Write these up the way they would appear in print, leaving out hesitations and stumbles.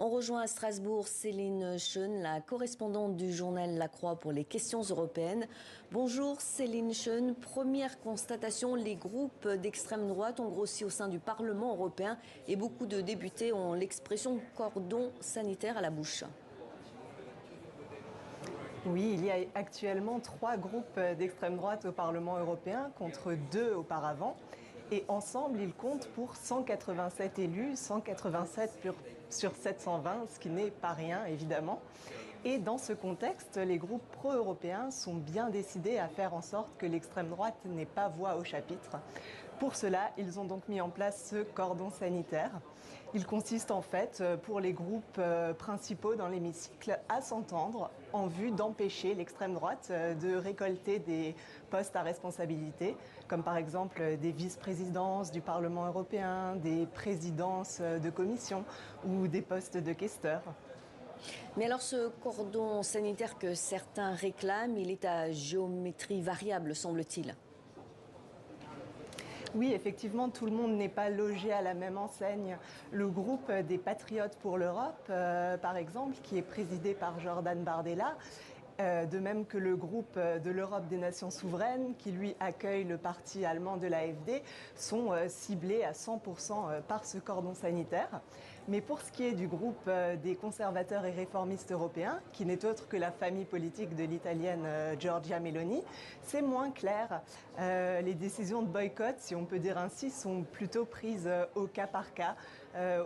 On rejoint à Strasbourg Céline Schoen, la correspondante du journal La Croix pour les questions européennes. Bonjour Céline Schoen. Première constatation, les groupes d'extrême droite ont grossi au sein du Parlement européen et beaucoup de députés ont l'expression cordon sanitaire à la bouche. Oui, il y a actuellement 3 groupes d'extrême droite au Parlement européen contre 2 auparavant. Et ensemble, ils comptent pour 187 élus, 187 sur 720, ce qui n'est pas rien évidemment. Et dans ce contexte, les groupes pro-européens sont bien décidés à faire en sorte que l'extrême droite n'ait pas voix au chapitre. Pour cela, ils ont donc mis en place ce cordon sanitaire. Il consiste en fait, pour les groupes principaux dans l'hémicycle, à s'entendre en vue d'empêcher l'extrême droite de récolter des postes à responsabilité, comme par exemple des vice-présidences du Parlement européen, des présidences de commission ou des postes de questeurs. Mais alors ce cordon sanitaire que certains réclament, il est à géométrie variable, semble-t-il. Oui, effectivement, tout le monde n'est pas logé à la même enseigne. Le groupe des Patriotes pour l'Europe, par exemple, qui est présidé par Jordan Bardella, de même que le groupe de l'Europe des nations souveraines, qui lui accueille le parti allemand de l'AfD, sont ciblés à 100% par ce cordon sanitaire. Mais pour ce qui est du groupe des conservateurs et réformistes européens, qui n'est autre que la famille politique de l'italienne Giorgia Meloni, c'est moins clair. Les décisions de boycott, si on peut dire ainsi, sont plutôt prises au cas par cas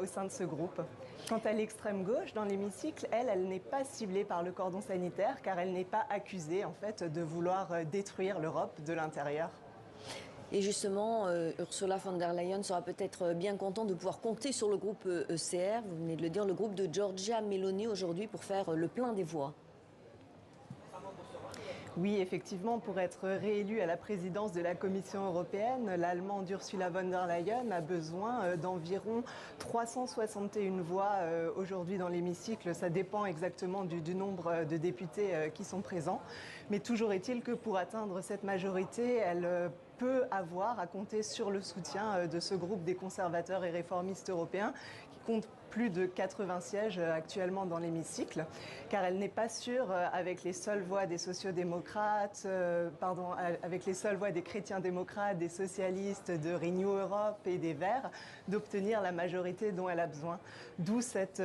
au sein de ce groupe. Quant à l'extrême gauche dans l'hémicycle, elle n'est pas ciblée par le cordon sanitaire car elle n'est pas accusée en fait de vouloir détruire l'Europe de l'intérieur. Et justement, Ursula von der Leyen sera peut-être bien contente de pouvoir compter sur le groupe ECR, vous venez de le dire, le groupe de Giorgia Meloni aujourd'hui pour faire le plein des voix. Oui, effectivement, pour être réélu à la présidence de la Commission européenne, l'Allemande Ursula von der Leyen a besoin d'environ 361 voix aujourd'hui dans l'hémicycle. Ça dépend exactement du nombre de députés qui sont présents. Mais toujours est-il que pour atteindre cette majorité, elle peut avoir à compter sur le soutien de ce groupe des conservateurs et réformistes européens qui compte plus de 80 sièges actuellement dans l'hémicycle, car elle n'est pas sûre, avec les seules voix des sociodémocrates, avec les seules voix des chrétiens-démocrates, des socialistes, de Renew Europe et des Verts, d'obtenir la majorité dont elle a besoin. D'où cette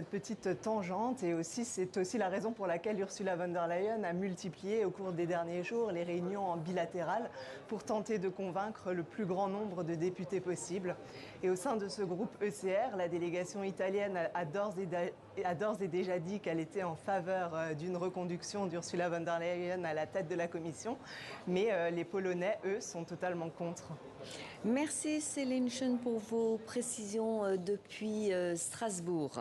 petite tangente, et aussi c'est aussi la raison pour laquelle Ursula von der Leyen a multiplié au cours des derniers jours les réunions en bilatéral pour tenter de convaincre le plus grand nombre de députés possible. Et au sein de ce groupe ECR, la délégation italienne a d'ores et déjà dit qu'elle était en faveur d'une reconduction d'Ursula von der Leyen à la tête de la Commission, mais les Polonais, eux, sont totalement contre. Merci Céline Schoen pour vos précisions depuis Strasbourg.